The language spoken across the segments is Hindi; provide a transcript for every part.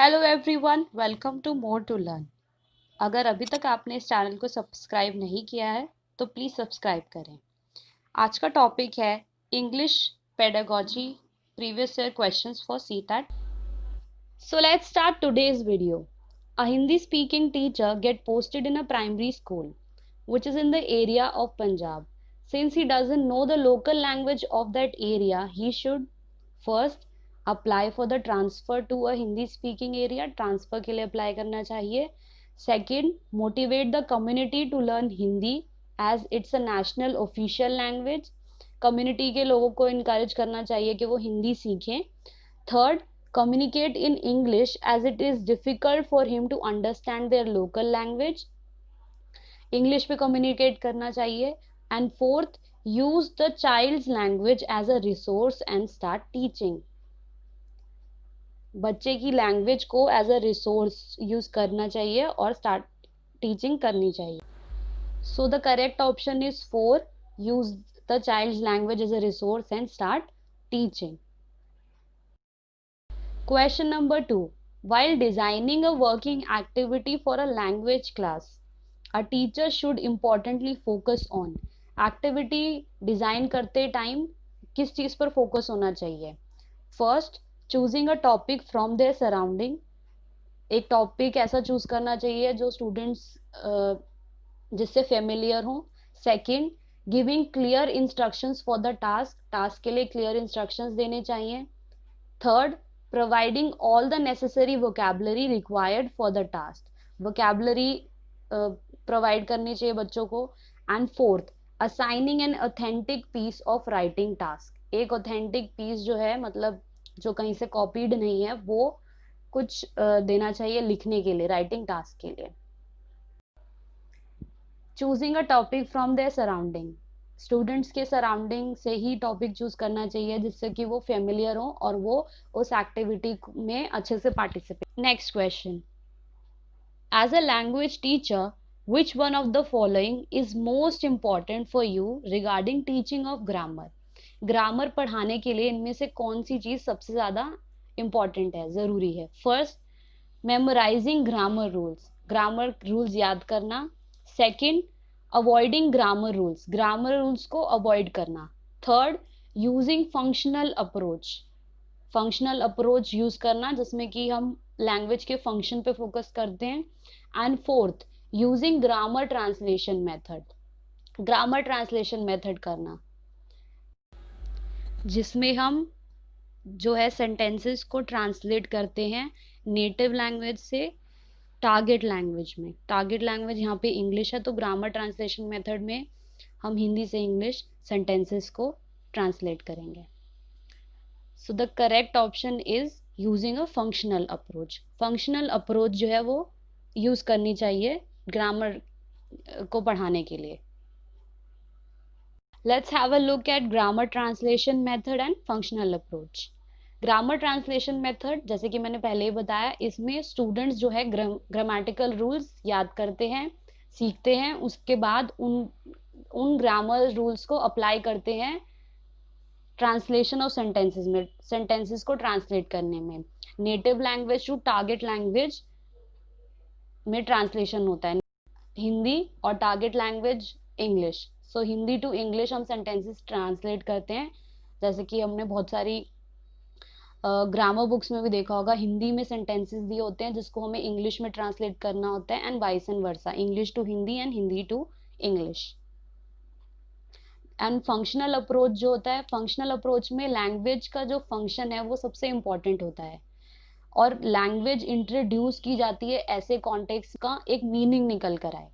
Hello everyone, welcome to more to learn. अगर अभी तक आपने इस चैनल को सब्सक्राइब नहीं किया है तो प्लीज़ सब्सक्राइब करें। आज का टॉपिक है English pedagogy previous year questions for CTET. So let's start today's video. A Hindi speaking teacher gate posted in a primary school which is in the area of Punjab. Since he doesn't know the local language of that area, he should first apply for the transfer to a Hindi speaking area. Transfer के लिए apply करना चाहिए. Second, motivate the community to learn Hindi as it's a national official language. Community के लोगों को encourage करना चाहिए कि वो हिंदी सीखें. Third, communicate in English as it is difficult for him to understand their local language. English पे कम्युनिकेट करना चाहिए. And fourth, use the child's language as a resource and start teaching. बच्चे की लैंग्वेज को एज अ रिसोर्स यूज करना चाहिए और स्टार्ट टीचिंग करनी चाहिए. So the correct option is 4, use the child's language as a resource and start teaching. Question number 2. While designing a working activity for a language class, a teacher should importantly focus on. Activity design करते टाइम किस चीज़ पर फोकस होना चाहिए? First, choosing a topic from their surrounding. एक टॉपिक ऐसा चूज करना चाहिए जो स्टूडेंट्स जिससे फेमिलियर हो. Second, giving clear instructions for the task. Task के लिए क्लियर इंस्ट्रक्शंस देने चाहिए. Third, providing all the necessary vocabulary required for the task. vocabulary provide करनी चाहिए बच्चों को. And fourth, assigning an authentic piece of writing task. एक authentic piece जो है मतलब जो कहीं से कॉपीड नहीं है वो कुछ देना चाहिए लिखने के लिए, राइटिंग टास्क के लिए. Choosing a topic from their surrounding. Students के सराउंडिंग से ही टॉपिक चूज करना चाहिए जिससे कि वो फेमिलियर हो और वो उस एक्टिविटी में अच्छे से participate. Next question. As a language teacher, which one of the following is most important for you regarding teaching of grammar. Grammar पढ़ाने के लिए इनमें से कौन सी चीज सबसे ज्यादा इम्पॉर्टेंट है, जरूरी है? First, memorising grammar rules. Grammar rules याद करना. Second, avoiding grammar rules. Grammar rules को अवॉइड करना. Third, using functional approach. Functional approach use करना जिसमें कि हम लैंग्वेज के फंक्शन पे फोकस करते हैं. And fourth, using grammar translation method. Grammar translation method करना जिसमें हम जो है सेंटेंसेस को ट्रांसलेट करते हैं नेटिव लैंग्वेज से टारगेट लैंग्वेज में. टारगेट लैंग्वेज यहाँ पे इंग्लिश है तो ग्रामर ट्रांसलेशन मेथड में हम हिंदी से इंग्लिश सेंटेंसेस को ट्रांसलेट करेंगे. सो the correct option is using a functional approach. Functional approach जो है वो यूज करनी चाहिए ग्रामर को पढ़ाने के लिए. Let's have a look at grammar translation method and functional approach. Grammar translation method जैसे कि मैंने पहले ही बताया, इसमें स्टूडेंट्स जो है ग्रामेटिकल रूल्स याद करते हैं, सीखते हैं, उसके बाद उन ग्रामर रूल्स को अप्लाई करते हैं ट्रांसलेशन ऑफ सेंटेंसेस में, सेंटेंसेस को ट्रांसलेट करने में. Native language to target language में ट्रांसलेशन होता है, हिंदी और target language English. So Hindi to English हम सेंटेंसेस ट्रांसलेट करते हैं. जैसे कि हमने बहुत सारी ग्रामर बुक्स में भी देखा होगा, हिंदी में सेंटेंसेस दिए होते हैं जिसको हमें इंग्लिश में ट्रांसलेट करना होता है. And vice and versa, English to Hindi and Hindi to English. And functional approach जो होता है, फंक्शनल अप्रोच में लैंग्वेज का जो फंक्शन है वो सबसे इम्पॉर्टेंट होता है और लैंग्वेज इंट्रोड्यूस की जाती है ऐसे कॉन्टेक्स्ट का एक मीनिंग निकल कर आए.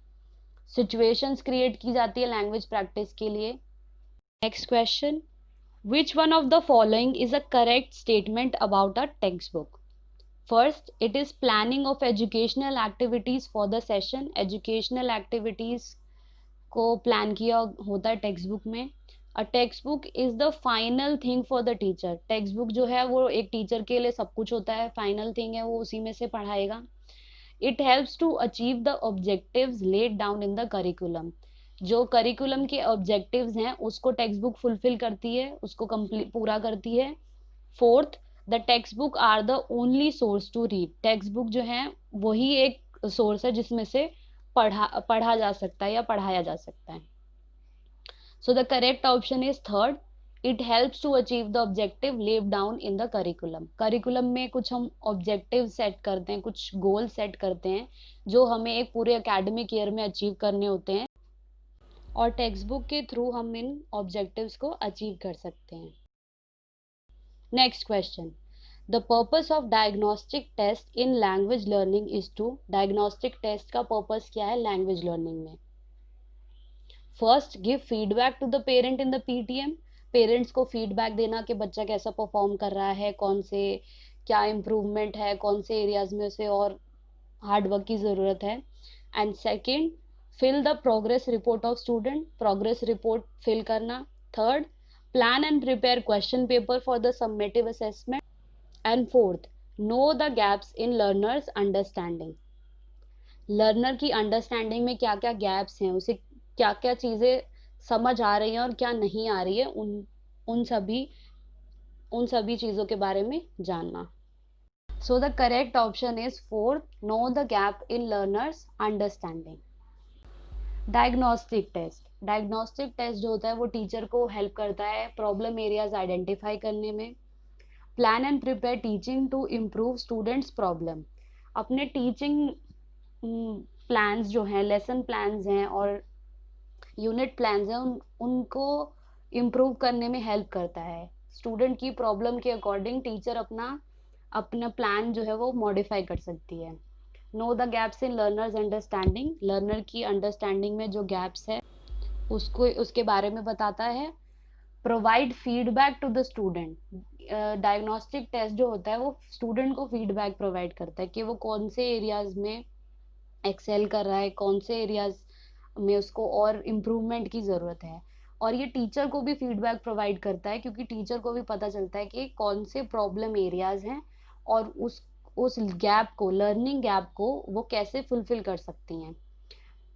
सिचुएशंस क्रिएट की जाती है लैंग्वेज प्रैक्टिस के लिए. Next question. Which one of the following is a correct statement about a textbook? First, it is planning of educational activities for the session. Educational activities को plan किया होता है टेक्स्ट बुक में. A textbook is the final thing for the teacher. Text book जो है वो एक टीचर के लिए सब कुछ होता है, फाइनल थिंग है, वो उसी में से पढ़ाएगा. It helps to achieve the objectives laid down in the curriculum. जो करिकुलम के ऑब्जेक्टिव्स हैं उसको टेक्स्ट बुक फुलफिल करती है, उसको कंप्लीट पूरा करती है. Fourth, the textbook are the only source to read, textbook जो है वही एक सोर्स है जिसमें से पढ़ा जा सकता है या पढ़ाया जा सकता है. So the correct option is third, it helps to achieve the objective laid down in the curriculum. Curriculum में कुछ हम ऑब्जेक्टिव सेट करते हैं, कुछ गोल सेट करते हैं जो हमें एक पूरे एकेडमिक ईयर में अचीव करने होते हैं, और टेक्स्ट बुक के थ्रू हम इन ऑब्जेक्टिव्स को अचीव कर सकते हैं. Next question, the purpose of diagnostic test in language learning is to, diagnostic test का पर्पस क्या है लैंग्वेज लर्निंग में? First, give feedback to the parent in the PTM, parents को फीडबैक देना कि बच्चा कैसा परफॉर्म कर रहा है, कौन से क्या इम्प्रूवमेंट है, कौन से एरियाज में उसे और हार्डवर्क की ज़रूरत है. And second, fill the progress report of student, progress report fill करना. Third, plan and prepare question paper for the summative assessment. And fourth, know the gaps in learners understanding, learner की अंडरस्टैंडिंग में क्या क्या गैप्स हैं, उसे क्या क्या चीज़ें समझ आ रही हैं और क्या नहीं आ रही है, उन सभी चीज़ों के बारे में जानना. So the correct option is fourth, know the gap in learners understanding. Diagnostic test, diagnostic test जो होता है वो टीचर को हेल्प करता है प्रॉब्लम एरियाज आइडेंटिफाई करने में. Plan and prepare teaching to improve students problem, अपने टीचिंग प्लान्स जो हैं, लेसन प्लान्स हैं और यूनिट प्लान्स हैं, उनको इम्प्रूव करने में हेल्प करता है. स्टूडेंट की प्रॉब्लम के अकॉर्डिंग टीचर अपना प्लान जो है वो मॉडिफाई कर सकती है. Know the gaps in learners understanding, learner की अंडरस्टैंडिंग में जो गैप्स है उसके बारे में बताता है. Provide feedback to the student, diagnostic test जो होता है वो स्टूडेंट को फीडबैक प्रोवाइड करता है कि वो कौन से एरियाज में एक्सेल कर रहा है, कौन से एरियाज में उसको और इम्प्रूवमेंट की ज़रूरत है. और ये टीचर को भी फीडबैक प्रोवाइड करता है क्योंकि टीचर को भी पता चलता है कि कौन से प्रॉब्लम एरियाज हैं और उस गैप को, लर्निंग गैप को वो कैसे फुलफिल कर सकती हैं.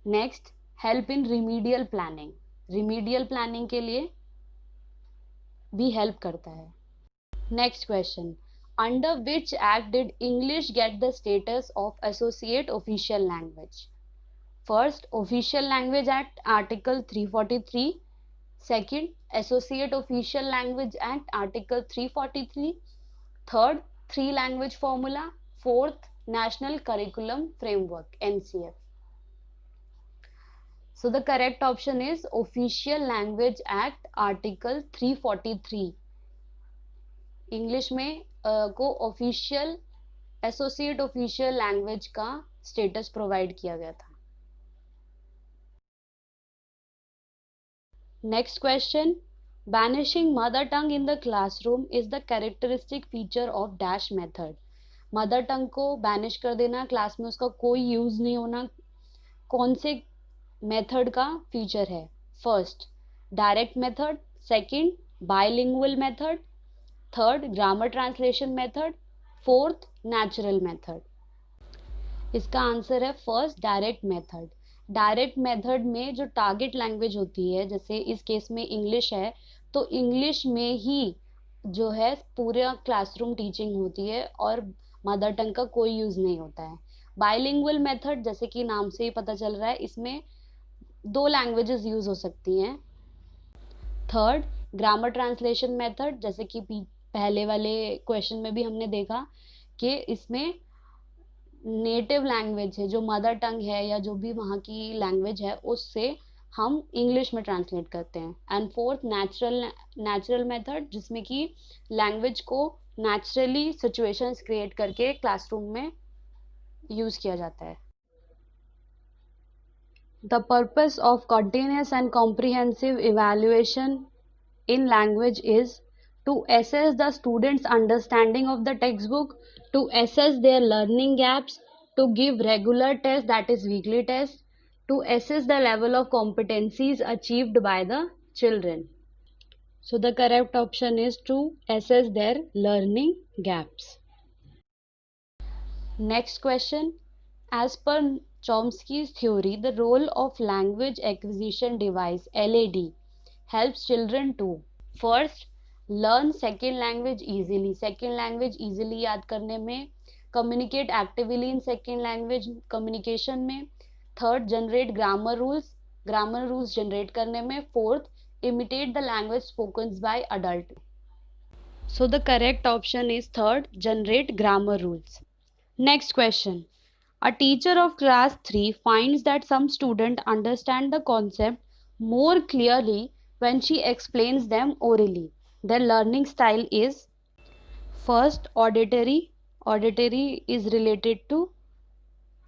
Next, help in remedial planning, remedial planning के लिए भी हेल्प करता है. Next question, under which act did English get the status of associate official language? First, official language act article 343. Second, associate official language act article 343. Third, three language formula. Fourth, national curriculum framework NCF. So the correct option is Official Language Act Article 343. English में को ऑफिशियल एसोसिएट ऑफिशियल लैंग्वेज का स्टेटस प्रोवाइड किया गया था. Next question, banishing mother tongue in the classroom is the characteristic feature of dash method. Mother tongue को बैनिश कर देना, क्लास में उसका कोई यूज नहीं होना, कौन से मेथड का फीचर है? First, direct method. Second, bilingual method. Third, grammar translation method. Fourth, natural method. इसका आंसर है first, direct method. Direct method में जो टारगेट लैंग्वेज होती है, जैसे इस केस में इंग्लिश है, तो इंग्लिश में ही जो है पूरा क्लासरूम टीचिंग होती है और मदर टंग का कोई यूज नहीं होता है. बाइलिंगुअल मेथड, जैसे कि नाम से ही पता चल रहा है, इसमें दो लैंग्वेजेस यूज हो सकती हैं. थर्ड, ग्रामर ट्रांसलेशन मेथड, जैसे कि पहले वाले क्वेश्चन में भी हमने देखा कि इसमें नेटिव लैंग्वेज है, जो मदर टंग है या जो भी वहाँ की लैंग्वेज है, उससे हम इंग्लिश में ट्रांसलेट करते हैं. एंड फोर्थ, नेचुरल मेथड, जिसमें कि लैंग्वेज को नेचुरली सिचुएशंस क्रिएट करके क्लासरूम में यूज किया जाता है. The purpose of continuous and comprehensive evaluation in language is to assess the students' understanding of the textbook, to assess their learning gaps, to give regular tests, that is weekly tests, to assess the level of competencies achieved by the children. So the correct option is to assess their learning gaps. Next question. As per Chomsky's theory, the role of language acquisition device LAD helps children to: first, learn second language easily, second language easily याद करने में, communicate actively in second language communication में, third generate grammar rules generate करने में, fourth imitate the language spoken by adult. So the correct option is third, generate grammar rules. Next question. A teacher of class 3 finds that some students understand the concept more clearly when she explains them orally. Their learning style is first auditory. Auditory is related to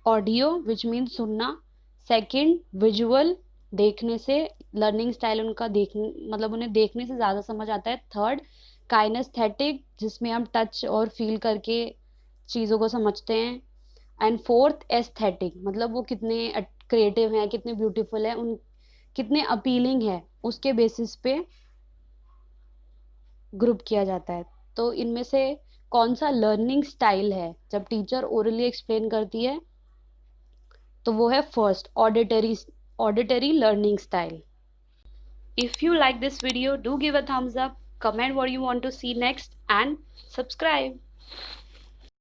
audio which mean सुनना. सेकंड विजुअल, देखने से लर्निंग स्टाइल उनका देखने मतलब उन्हें देखने से ज़्यादा समझ आता है. थर्ड काइनेस्थेटिक, जिसमें हम टच और फील करके चीज़ों को समझते हैं. एंड फोर्थ एस्थेटिक, मतलब वो कितने क्रिएटिव हैं, कितने ब्यूटीफुल है, उन कितने अपीलिंग है, उसके बेसिस पे ग्रुप किया जाता है. तो इनमें से कौन सा लर्निंग स्टाइल है जब टीचर ओरली एक्सप्लेन करती है, तो वो है first auditory learning style. If you like this video, do give a thumbs up, comment what you want to see next and subscribe.